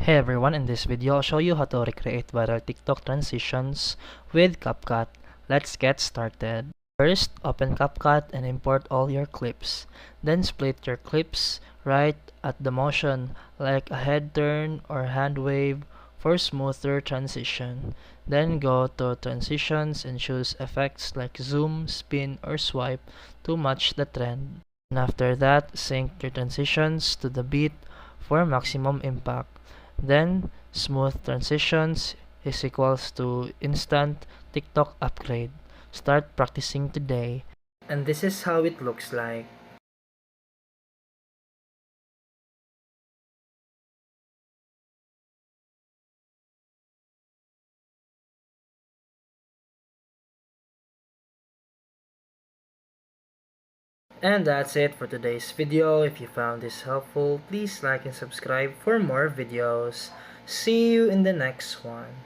Hey everyone, in this video I'll show you how to recreate viral TikTok transitions with CapCut. Let's get started. First, open CapCut and import all your clips. Then split your clips right at the motion, like a head turn or hand wave for smoother transition. Then go to transitions and choose effects like zoom, spin, or swipe to match the trend. And after that, sync your transitions to the beat for maximum impact. Then, smooth transitions is equals to instant TikTok upgrade. Start practicing today. And this is how it looks like. And that's it for today's video. If you found this helpful, please like and subscribe for more videos. See you in the next one.